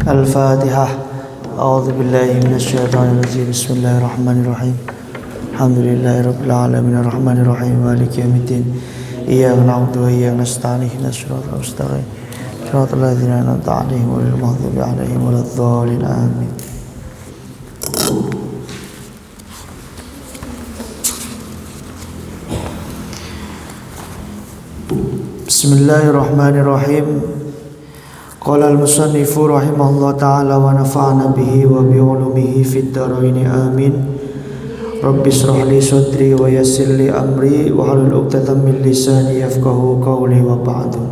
Al-Fatihah. A'udzu billahi minasyaitonir rajim. Bismillahirrahmanirrahim. Alhamdulillahirabbil alamin arrahmanir rahim maliki yaumiddin. Iyyaka na'budu wa iyyaka nasta'in ihdinas siratal mustaqim. Shiratal ladzina an'amta 'alaihim ghairil maghdubi 'alaihim waladdallin. Amin. Bismillahirrahmanirrahim. Qala al-musannifu rahimahullah ta'ala wa nafa'ana bihi wa bi ulumihi fid dharain amin. Rabbi shrah li sadri wa yassir li amri wa hlul 'uqdatam min lisani yafqahu qawli wa ba'du.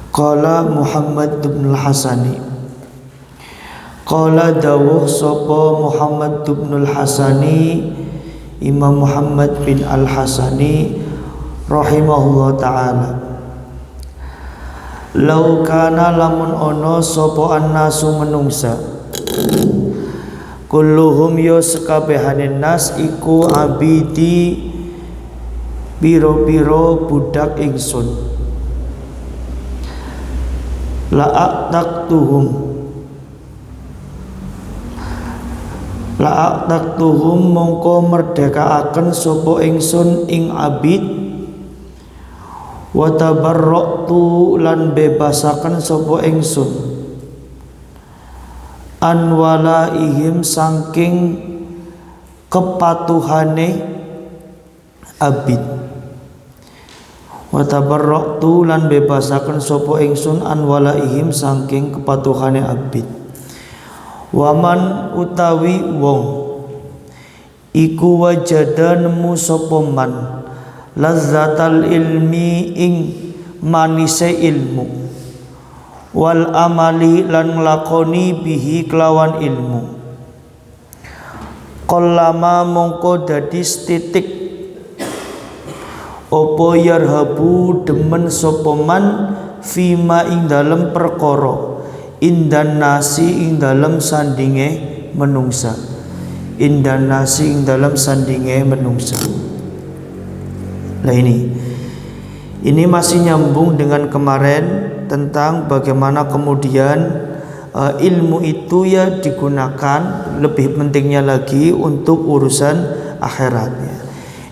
Qala Muhammad bin al-Hasani. Qala dawuh sapa Muhammad bin al-Hasani, Imam Muhammad bin al-Hasani rahimahullah ta'ala. Lau kana lamun ono sapa annasu menungsa, kulluhum yo sekabehaning nas iku abidi biro-biro budak ingsun, la'aqtaktuhum mongko merdekaaken sapa ingsun ing abid, wa tabarra'tu lan bebasaken sapa ingsun an walaihim saking kepatuhane abid. Wa tabarra'tu lan bebasaken sapa ingsun an walaihim saking kepatuhane abid. Waman utawi wong iku wajada nemu sapa man lazzatal ilmi ing manise ilmu, wal amali lan nglakoni bihi kelawan ilmu, qallama mongko dadi titik opo yarhabu demen sapa man fima ing dalem perkara indan nasi ing dalem sandinge menungsa, indan nasi ing dalem sandinge menungsa. Nah ini masih nyambung dengan kemarin tentang bagaimana kemudian ilmu itu ya digunakan lebih pentingnya lagi untuk urusan akhiratnya.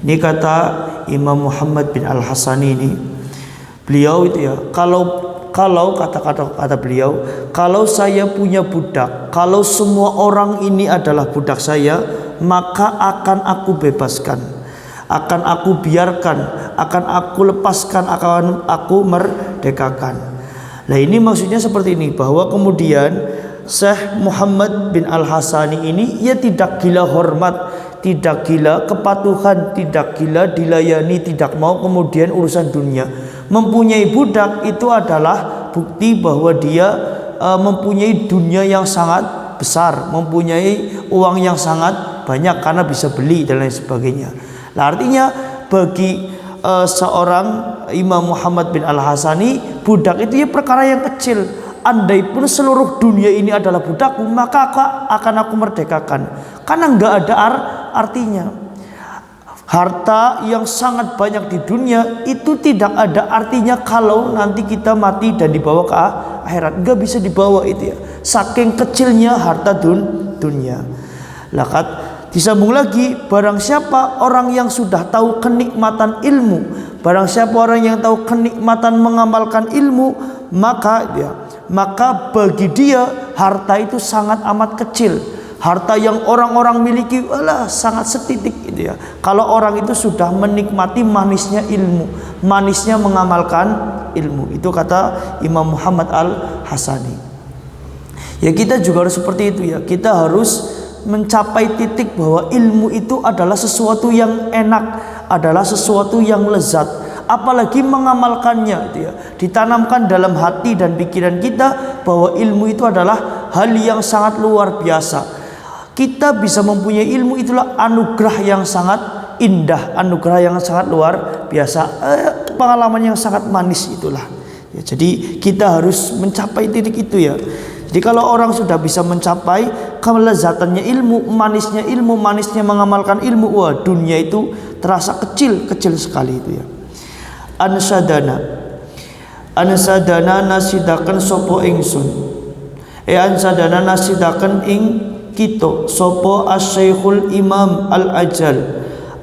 Ini kata Imam Muhammad bin al-Hasani ini, beliau itu ya, kalau kata beliau, kalau saya punya budak, kalau semua orang ini adalah budak saya, maka akan aku bebaskan, akan aku biarkan, akan aku lepaskan, akan aku merdekakan. Nah ini maksudnya seperti ini, bahwa kemudian Syekh Muhammad bin al-Hasani ini ia tidak gila hormat, tidak gila kepatuhan, tidak gila dilayani, tidak mau kemudian urusan dunia. Mempunyai budak itu adalah bukti bahwa dia mempunyai dunia yang sangat besar, mempunyai uang yang sangat banyak karena bisa beli dan lain sebagainya. Nah, artinya bagi seorang Imam Muhammad bin al-Hasani, budak itu ya perkara yang kecil. Andai pun seluruh dunia ini adalah budakku, maka akan aku merdekakan, karena enggak ada artinya. Harta yang sangat banyak di dunia itu tidak ada artinya kalau nanti kita mati dan dibawa ke akhirat. Enggak bisa dibawa itu ya, saking kecilnya harta dunia. Lakat disambung lagi, barang siapa orang yang sudah tahu kenikmatan ilmu, barang siapa orang yang tahu kenikmatan mengamalkan ilmu, maka bagi dia harta itu sangat amat kecil. Harta yang orang-orang miliki sangat setitik gitu ya. Kalau orang itu sudah menikmati manisnya ilmu, manisnya mengamalkan ilmu. Itu kata Imam Muhammad al-Hasani. Ya kita juga harus seperti itu ya. Kita harus mencapai titik bahwa ilmu itu adalah sesuatu yang enak, adalah sesuatu yang lezat, apalagi mengamalkannya itu ya. Ditanamkan dalam hati dan pikiran kita bahwa ilmu itu adalah hal yang sangat luar biasa. Kita bisa mempunyai ilmu itulah anugerah yang sangat indah, anugerah yang sangat luar biasa, pengalaman yang sangat manis itulah ya. Jadi kita harus mencapai titik itu ya. Jadi kalau orang sudah bisa mencapai kelezatannya ilmu, manisnya mengamalkan ilmu, wah dunia itu terasa kecil sekali itu ya. Ansadana Ansadana nasidaken sapa ingsun ansadana nasidaken ing kita sapa Asy-Syekhul Imam Al-Ajal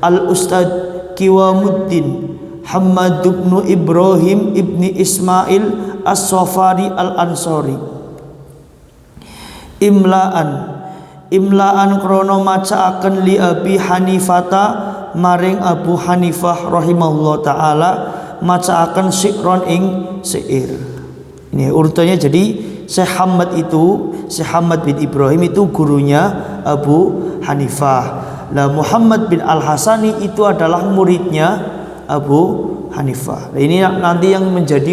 Al-Ustad Qiwamuddin Hamad bin Ibrahim ibni Ismail As-Safari Al-Ansari imlaan krono macaaken li Abi Hanifata maring Abu Hanifah rahimahullah taala macaaken sikron ing syair. Ini urutannya, jadi Syekh Hamad bin Ibrahim itu gurunya Abu Hanifah. Nah, Muhammad bin Al-Hasani itu adalah muridnya Abu Hanifah. Nah, ini nanti yang menjadi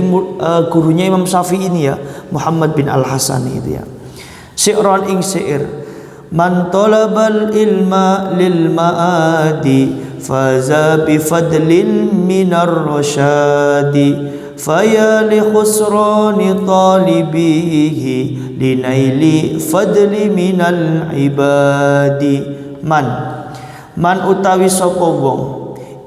gurunya Imam Syafi'i ini ya, Muhammad bin Al-Hasani itu ya. Syi'ran ing syair. Man talabal ilma lil ma'adi faza bi fadlin minar rasyadi faya li khusrani talibihi linaili fadli minal ibadi. Man utawi sapa wong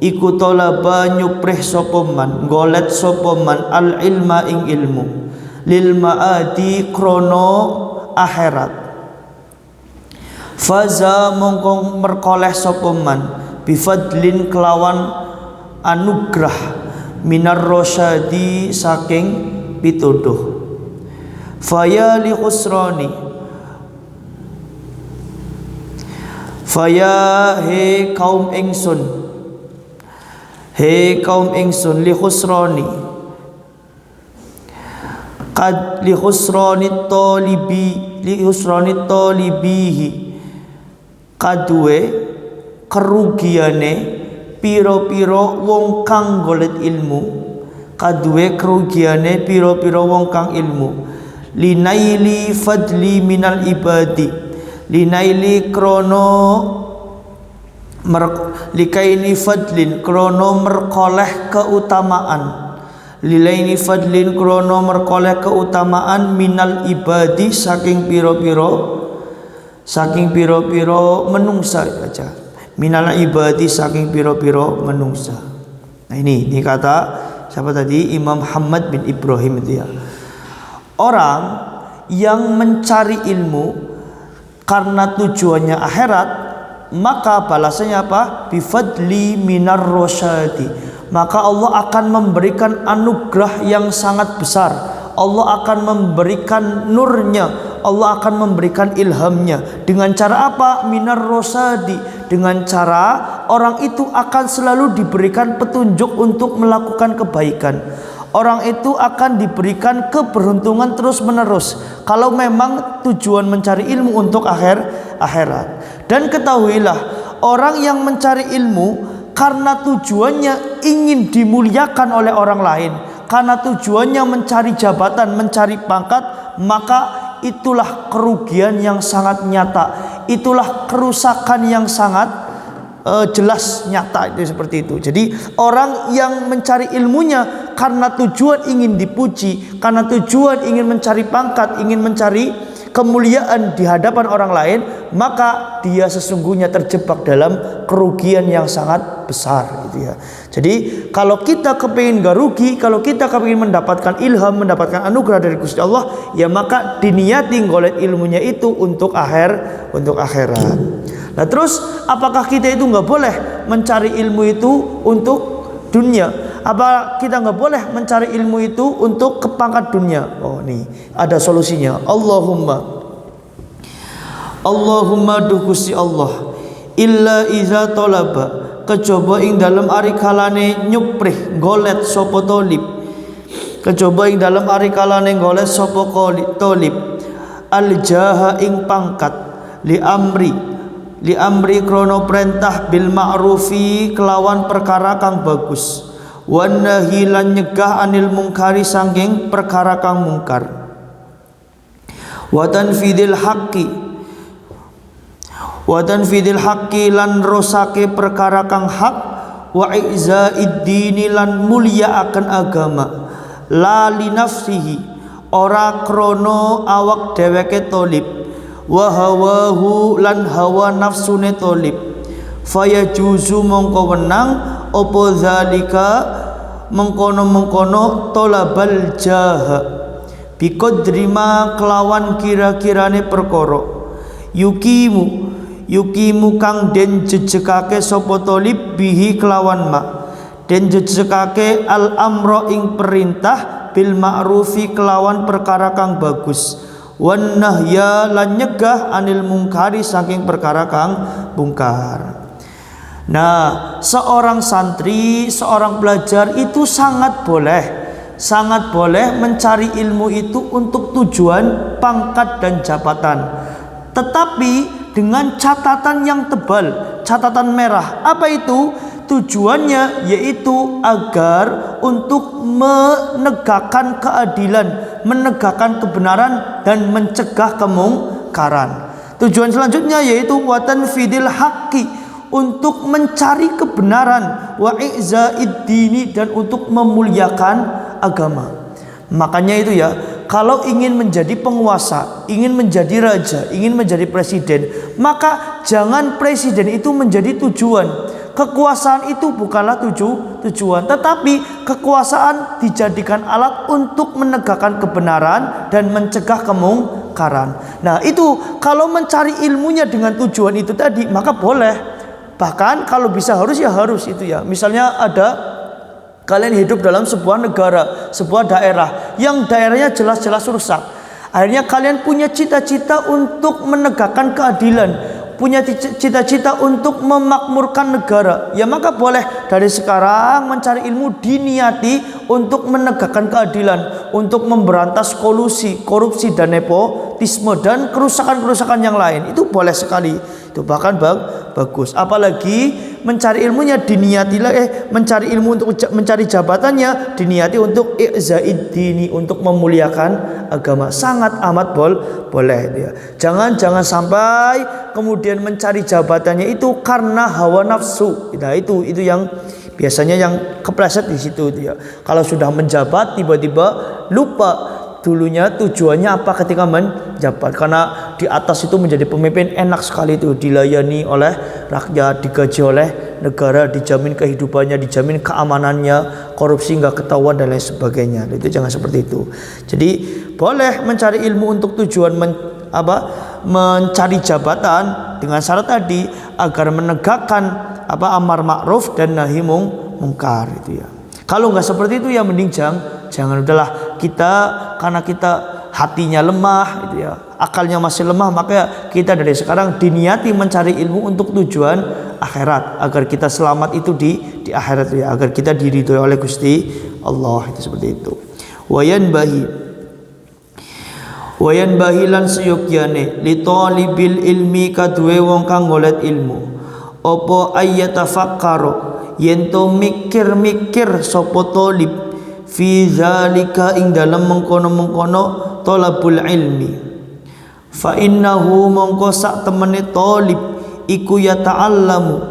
iku talaba nyuprih sapa man golet sapa man al ilma ing ilmu lil maadi krono akhirat faza mongkong merkoleh sapa man bifadlin kelawan anugrah minar rosyadi saking pituduh faya li khusrani faya he kaum ingsun li khusrani qad li khusrani talibihi kadue kerugiane piro-piro wong kang golet ilmu kadue kerugiane piro-piro wong kang ilmu linaili fadli minal ibadi linaili krono likaini fadlin krono merkoleh keutamaan lilaini fadlin krono merkoleh keutamaan minal ibadi saking piro-piro menungsa aja minal ibadi saking piro-piro menungsa. Nah ini kata siapa tadi? Imam Hamad bin Ibrahim itu ya. Orang yang mencari ilmu karena tujuannya akhirat, maka balasannya apa? Bifadli minar rosyadi. Maka Allah akan memberikan anugerah yang sangat besar. Allah akan memberikan nurnya, Allah akan memberikan ilhamnya. Dengan cara apa? Minar rosyadi. Dengan cara orang itu akan selalu diberikan petunjuk untuk melakukan kebaikan. Orang itu akan diberikan keberuntungan terus menerus kalau memang tujuan mencari ilmu untuk akhirat. Dan ketahuilah, orang yang mencari ilmu karena tujuannya ingin dimuliakan oleh orang lain, karena tujuannya mencari jabatan, mencari pangkat, maka itulah kerugian yang sangat nyata, itulah kerusakan yang sangat jelas nyata, itu seperti itu. Jadi orang yang mencari ilmunya karena tujuan ingin dipuji, karena tujuan ingin mencari pangkat, ingin mencari kemuliaan di hadapan orang lain, maka dia sesungguhnya terjebak dalam kerugian yang sangat besar gitu ya. Jadi kalau kita kepingin gak rugi, kalau kita kepingin mendapatkan ilham, mendapatkan anugerah dari Gusti Allah, ya maka diniati golet ilmunya itu untuk akhirat. Nah terus apakah kita itu nggak boleh mencari ilmu itu untuk dunia? Apa kita nggak boleh mencari ilmu itu untuk kepangkat dunia? Oh nih ada solusinya. Allahumma duh Gusti Allah illa iza tolaba kecoba ing dalam ari kalane nyuprih golet sopo tolib, kecoba ing dalam ari kalane golet sopo tolib al jaha ing pangkat li amri krono perintah bil ma'rufi kelawan perkara kang bagus wan nahi lan nyegah anil mungkari sangking perkara kang mungkar wa tanfidil haqqi lan rosake perkara kang hak wa izzaid dini lan mulia akan agama la li nafsihi ora krono awak dheweke tolib wa hawahu lan hawa nafsune tolib faya juzu mongko wenang opo zalika mengkono-mengkono tolabal jaha biqadri ma kelawan kira-kirane perkara yukimu kang den jejekake sapa talib bihi kelawan ma den jejekake al amro ing perintah bil ma'rufi kelawan perkara kang bagus wan nahya lan nyegah anil mungkari saking perkara kang mungkar. Nah, seorang santri, seorang pelajar itu sangat boleh mencari ilmu itu untuk tujuan pangkat dan jabatan, tetapi dengan catatan yang tebal, catatan merah. Apa itu? Tujuannya yaitu agar untuk menegakkan keadilan, menegakkan kebenaran dan mencegah kemungkaran. Tujuan selanjutnya yaitu watan fidil haqqi, untuk mencari kebenaran, wa i'za'id dini, dan untuk memuliakan agama. Makanya itu ya, kalau ingin menjadi penguasa, ingin menjadi raja, ingin menjadi presiden, maka jangan presiden itu menjadi tujuan. Kekuasaan itu bukanlah tujuan, tetapi kekuasaan dijadikan alat untuk menegakkan kebenaran dan mencegah kemungkaran. Nah, itu kalau mencari ilmunya dengan tujuan itu tadi, maka boleh. Bahkan kalau bisa harus itu ya. Misalnya ada kalian hidup dalam sebuah negara, sebuah daerah yang daerahnya jelas-jelas rusak. Akhirnya kalian punya cita-cita untuk menegakkan keadilan, punya cita-cita untuk memakmurkan negara. Ya maka boleh dari sekarang mencari ilmu diniati untuk menegakkan keadilan, untuk memberantas kolusi, korupsi dan nepotisme dan kerusakan-kerusakan yang lain. Itu boleh sekali. Itu bahkan bagus. Apalagi mencari ilmunya diniatilah mencari ilmu untuk mencari jabatannya diniati untuk i'za'id dini, untuk memuliakan agama. Sangat amat boleh ya. Jangan sampai kemudian mencari jabatannya itu karena hawa nafsu. Nah, itu yang biasanya yang kepleset di situ ya. Kalau sudah menjabat tiba-tiba lupa dulunya tujuannya apa ketika menjabat, karena di atas itu menjadi pemimpin enak sekali itu, dilayani oleh rakyat, digaji oleh negara, dijamin kehidupannya, dijamin keamanannya, korupsi nggak ketahuan dan lain sebagainya. Itu jangan seperti itu. Jadi boleh mencari ilmu untuk tujuan mencari jabatan dengan syarat tadi agar menegakkan amar ma'ruf dan nahi mungkar itu ya. Kalau nggak seperti itu ya mending jangan udahlah, karena kita hatinya lemah itu ya, akalnya masih lemah, maka kita dari sekarang diniati mencari ilmu untuk tujuan akhirat, agar kita selamat itu di akhirat ya, agar kita diridhoi oleh Gusti Allah. Itu seperti itu. Wayan bahi lan seyukyane li talibil ilmi kaduwe wong kang golek ilmu apa ayyatafakkaro yen to mikir-mikir sapa talib fi zalika ing dalam mengkono-mengkono talabul ilmi, fa innahu mongko sak temene talib iku ya ta'allamu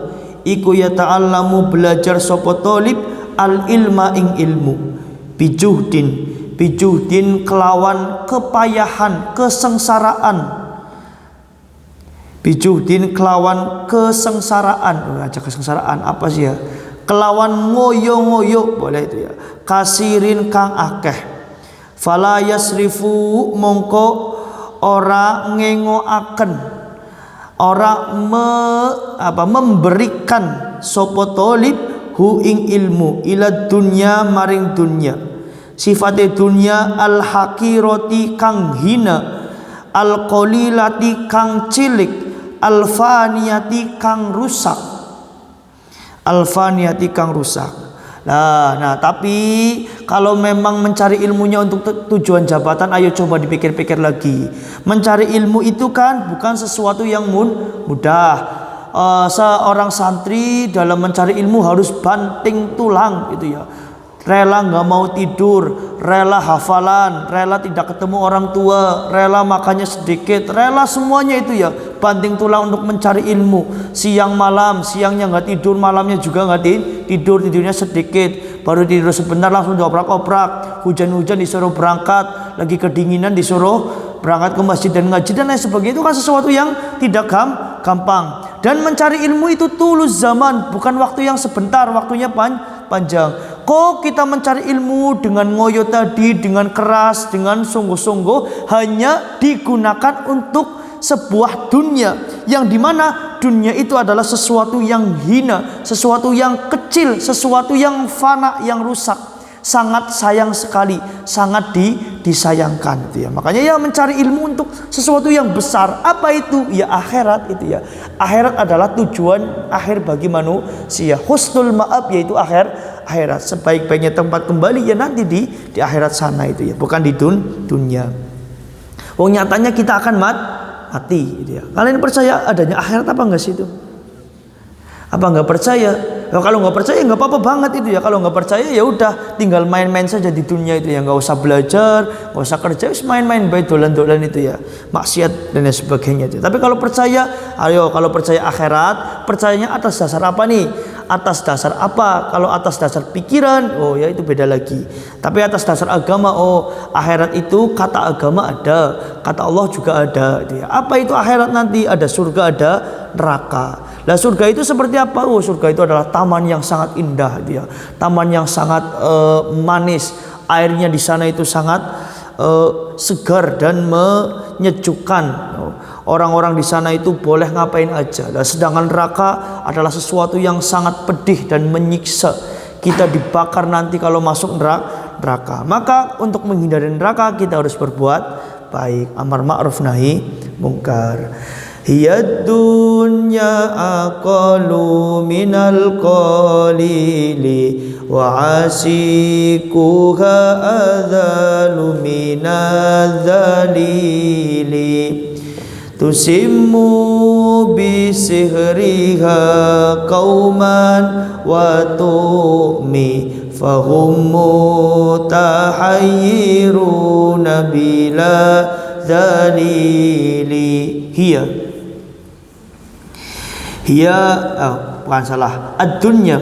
belajar sapa talib al ilma ing ilmu bijuhdin kelawan kepayahan, kesengsaraan apa sih ya, kelawan ngoyo-ngoyo boleh itu ya, kasirin kang akeh, fala yasrifu mongko ora ngengoaken, ora memberikan sapa talib hu ing ilmu ila dunya maring dunya, sifate dunya al hakirati kang hina, al qalilati kang cilik, al faniyati kang rusak. Nah, tapi kalau memang mencari ilmunya untuk tujuan jabatan, ayo coba dipikir-pikir lagi. Mencari ilmu itu kan bukan sesuatu yang mudah. Seorang santri dalam mencari ilmu harus banting tulang gitu ya. Rela nggak mau tidur, rela hafalan, rela tidak ketemu orang tua, rela makannya sedikit, rela semuanya itu ya, banting tulang untuk mencari ilmu. Siang malam, siangnya nggak tidur, malamnya juga nggak tidur, tidurnya sedikit, baru tidur sebentar langsung dioprak-oprak, hujan-hujan disuruh berangkat, lagi kedinginan disuruh berangkat ke masjid dan ngaji dan lain sebagainya. Itu kan sesuatu yang tidak gampang. Dan mencari ilmu itu tulus zaman, bukan waktu yang sebentar, waktunya panjang. Kok kita mencari ilmu dengan ngoyo tadi, dengan keras, dengan sungguh-sungguh, hanya digunakan untuk sebuah dunia, yang dimana dunia itu adalah sesuatu yang hina, sesuatu yang kecil, sesuatu yang fana, yang rusak. Sangat sayang sekali, sangat disayangkan itu ya. Makanya ya mencari ilmu untuk sesuatu yang besar. Apa itu? Ya akhirat itu ya. Akhirat adalah tujuan akhir bagi manusia. Husnul ma'ab yaitu akhirat. Sebaik-baiknya tempat kembali ya nanti di akhirat sana itu ya, bukan di dunia. Wong nyatanya kita akan mati gitu ya. Kalian percaya adanya akhirat apa enggak sih itu? Apa enggak percaya? Ya, kalau nggak percaya nggak apa-apa banget itu ya. Kalau nggak percaya ya udah, tinggal main-main saja di dunia itu ya, nggak usah belajar, nggak usah kerja, main-main baik, dolan-dolan itu ya, maksiat dan lain sebagainya itu. Tapi kalau percaya, ayo, kalau percaya akhirat, percayanya atas dasar apa nih? Atas dasar apa? Kalau atas dasar pikiran, oh ya itu beda lagi. Tapi atas dasar agama, oh akhirat itu kata agama ada, kata Allah juga ada itu ya. Apa itu akhirat nanti? Ada surga, ada neraka. Nah surga itu seperti apa? Oh surga itu adalah taman yang sangat indah dia, taman yang sangat manis, airnya di sana itu sangat segar dan menyejukkan. Orang-orang di sana itu boleh ngapain aja. Nah, sedangkan neraka adalah sesuatu yang sangat pedih dan menyiksa. Kita dibakar nanti kalau masuk neraka. Maka untuk menghindari neraka kita harus berbuat baik, amar ma'ruf nahi mungkar. Hiya dunya aqalu minal qalili wa asikuha adzalu minadzalili tusimmu bisihriha qauman wa tu'mi fahum mutahayyiruna bila dzalili. Bukan salah. Ad-dunya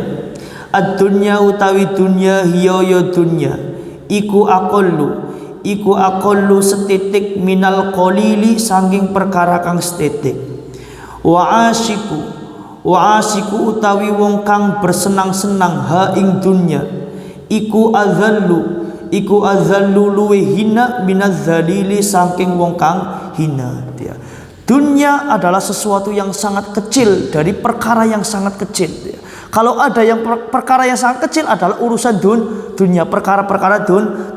utawi dunya, hiya ya dunya iku aqallu setitik minal qalili saking perkara kang setitik. Wa asiku utawi wong kang bersenang-senang ha ing dunya iku azallu luwe hina minaz zalili saking wong kang hina dia. Dunia adalah sesuatu yang sangat kecil dari perkara yang sangat kecil dia. Kalau ada yang perkara yang sangat kecil adalah urusan dunia, perkara-perkara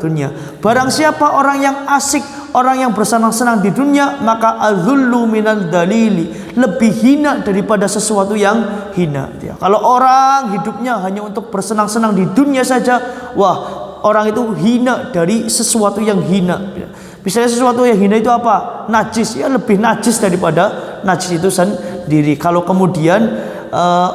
dunia. Barang siapa orang yang asik, orang yang bersenang-senang di dunia, maka azullu minal dalili, lebih hina daripada sesuatu yang hina dia. Kalau orang hidupnya hanya untuk bersenang-senang di dunia saja, wah, orang itu hina dari sesuatu yang hina dia. Misalnya sesuatu yang hina itu apa? Najis, ya lebih najis daripada najis itu sendiri. Kalau kemudian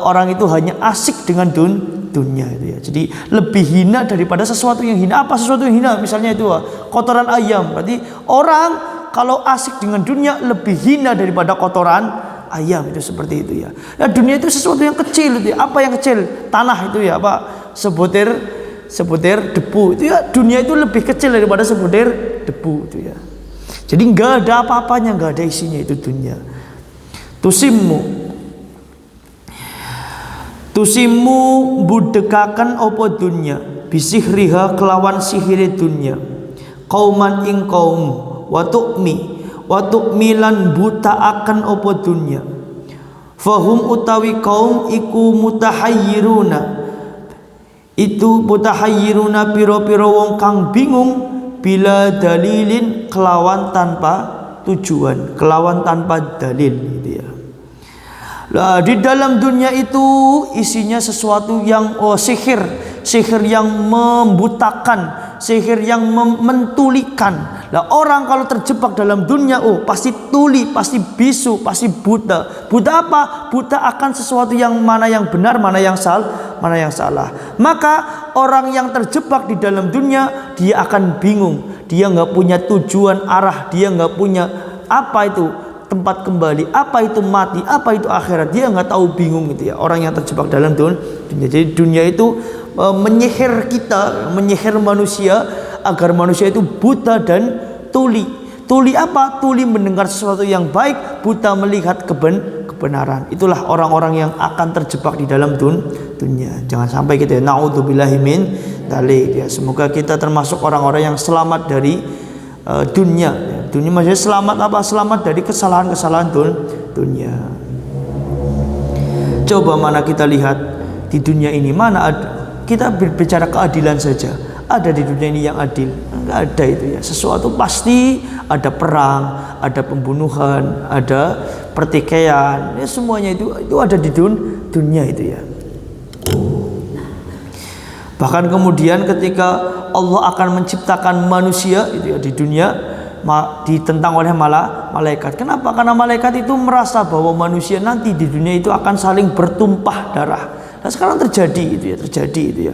orang itu hanya asik dengan dunia itu ya. Jadi lebih hina daripada sesuatu yang hina. Apa sesuatu yang hina? Misalnya itu kotoran ayam. Berarti orang kalau asik dengan dunia lebih hina daripada kotoran ayam, itu seperti itu ya. Nah, dunia itu sesuatu yang kecil itu ya. Apa yang kecil? Tanah itu ya, apa? Sebutir debu itu ya. Dunia itu lebih kecil daripada sebutir debu itu ya. Jadi nggak ada apa-apanya, nggak ada isinya itu dunia. Tusimmu budekakan opo dunya bisihriha kelawan sihire dunya kauman ing kaum wa tu'mi lan buta akan opo dunya fahum utawi kaum iku mutahayyiruna, itu mutahayyiruna piro-piro wong kang bingung bila dalilin kelawan tanpa tujuan, kelawan tanpa dalil gitu ya. Lah di dalam dunia itu isinya sesuatu yang sihir yang membutakan, sihir yang mentulikan. Lah orang kalau terjebak dalam dunia, pasti tuli, pasti bisu, pasti buta. Buta apa? Buta akan sesuatu yang mana yang benar, mana yang salah. Maka orang yang terjebak di dalam dunia, dia akan bingung. Dia nggak punya tujuan arah, dia nggak punya apa itu tempat kembali, apa itu mati, apa itu akhirat, dia nggak tahu, bingung gitu ya. Orang yang terjebak dalam dunia. Jadi dunia itu menyihir kita, menyihir manusia agar manusia itu buta dan tuli. Tuli apa? Tuli mendengar sesuatu yang baik, buta melihat kebenaran. Itulah orang-orang yang akan terjebak di dalam dunia. Jangan sampai kita naudzubillahi min dzalik ya. Semoga kita termasuk orang-orang yang selamat dari dunia. Dunia maksudnya selamat apa? Selamat dari kesalahan-kesalahan dunia. Coba mana kita lihat di dunia ini, mana ada, kita berbicara keadilan saja, ada di dunia ini yang adil? Enggak ada itu ya. Sesuatu pasti ada perang, ada pembunuhan, ada pertikaian, ya semuanya itu ada di dunia itu ya. Bahkan kemudian ketika Allah akan menciptakan manusia itu ya di dunia, ditentang oleh malaikat. Kenapa? Karena malaikat itu merasa bahwa manusia nanti di dunia itu akan saling bertumpah darah. Nah sekarang terjadi itu ya,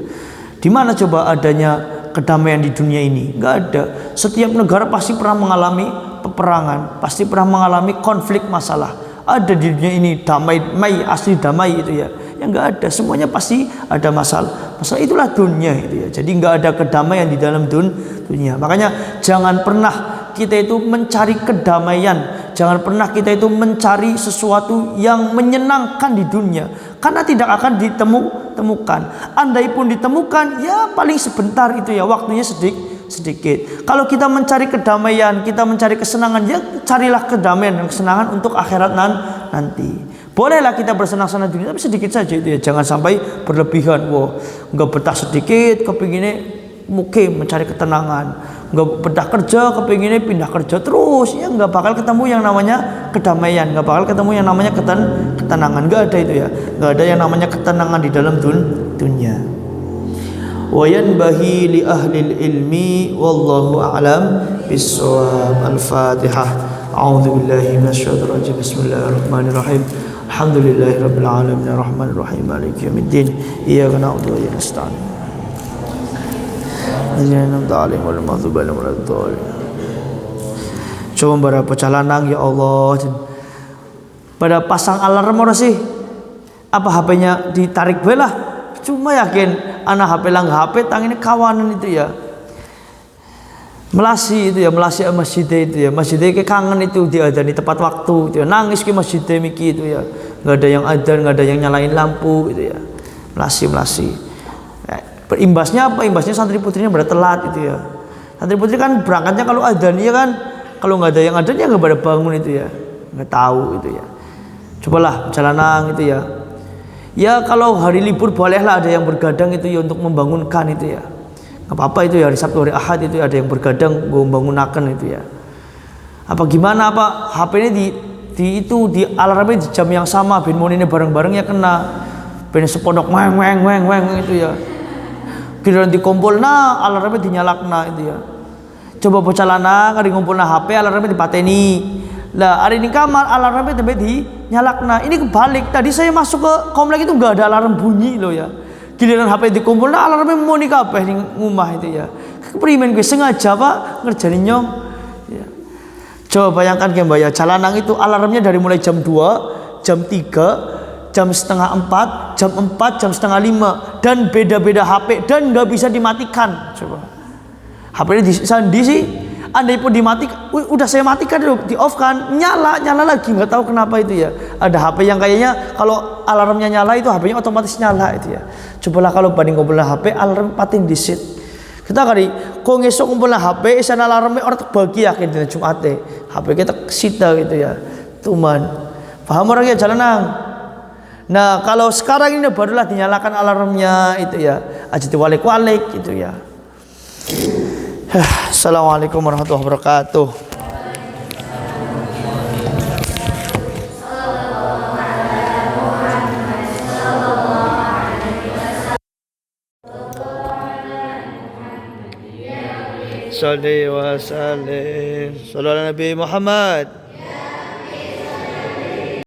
Di mana coba adanya kedamaian di dunia ini? Enggak ada. Setiap negara pasti pernah mengalami peperangan, pasti pernah mengalami konflik masalah. Ada di dunia ini damai, asli damai itu ya. Yang enggak ada, semuanya pasti ada masalah. Masalah itulah dunia itu ya. Jadi enggak ada kedamaian di dalam dunia. Makanya jangan pernah kita itu mencari kedamaian, jangan pernah kita itu mencari sesuatu yang menyenangkan di dunia, karena tidak akan ditemukan. Andai pun ditemukan, ya paling sebentar itu ya, waktunya sedikit. Kalau kita mencari kedamaian, kita mencari kesenangan, ya carilah kedamaian dan kesenangan untuk akhirat nanti. Bolehlah kita bersenang-senang dunia, tapi sedikit saja itu ya, jangan sampai berlebihan. Wah, nggak betah sedikit, kepinginnya mukim mencari ketenangan. Nggak betah kerja, kepinginnya pindah kerja terus, ya nggak bakal ketemu yang namanya kedamaian, nggak bakal ketemu yang namanya ketenangan. Nggak ada itu ya, nggak ada yang namanya ketenangan di dalam dunia. Wa yanbahi li ahli ilmi wallahu a'lam bissawab. Al-Fatihah. A'udzu billahi minasyaitonir rajim. Bismillahirrahmanirrahim. Alhamdulillahirabbil alamin arrahmanir rahim maliki yaumiddin. Iyyaka na'budu wa iyyaka nasta'in. Coba berapa calanang ya Allah. Pada pasang alarm orang sih, apa HP-nya ditarik belah. Cuma yakin anak HP lang HP tangannya kawanan itu ya. Melasi itu ya, melasi masjid itu ya. Masjidnya ke kangen itu dia ada di tepat waktu itu ya. Nangis ke masjidnya miki itu ya. Nggak ada yang adzan, nggak ada yang nyalain lampu itu ya. Melasi. Imbasnya apa? Imbasnya santri putrinya pada telat itu ya. Santri putri kan berangkatnya kalau adzan ya kan, kalau nggak ada yang adzan ya nggak pada bangun itu ya, nggak tahu itu ya. Cobalah jalanang itu ya. Ya kalau hari libur bolehlah ada yang bergadang itu ya untuk membangunkan itu ya. Nggak apa-apa itu ya, hari Sabtu hari Ahad itu ada yang bergadang membangunakan itu ya. Apa gimana apa HP ini di alarmnya di jam yang sama, ben mau ini bareng-bareng ya kena. Ben sepondok weng itu ya. Giliran dikumpul nah alarmnya dinyalakna itu ya. Coba bocah lanang hari ngumpulna HP alarmnya dipateni. Lah hari ini kamar alarmnya sampai dinyalakna. Ini kebalik. Tadi saya masuk ke komplek itu enggak ada alarm bunyi loh ya. Giliran HP dikumpul nah alarmnya mau nih kabeh ning ngumah itu ya. Keprimen gue sengaja Pak ngerjain nyong. Ya. Coba bayangkan ke Mbak ya, calanang itu alarmnya dari mulai jam 2, jam 3, jam setengah 4, jam 4, jam setengah 5, dan beda-beda HP dan nggak bisa dimatikan. Coba HP-nya disandi sih, andai pun dimatikan, udah saya matikan di off kan, nyala lagi, nggak tahu kenapa itu ya. Ada HP yang kayaknya kalau alarmnya nyala itu HP-nya otomatis nyala itu ya. Cobalah kalau banding ngumpulnya HP alarm pating disit. Kita kali kok ngesok ngumpulnya HP, sana alarmnya orang terbagi yakin di Jumat HP kita sita gitu ya. Tuman, paham orangnya jalanang. Nah kalau sekarang ini barulah dinyalakan alarmnya itu ya, aja diwalik-walik gitu ya. Assalamualaikum warahmatullahi wabarakatuh. Salli wa sallim. Sallallahu Nabi Muhammad.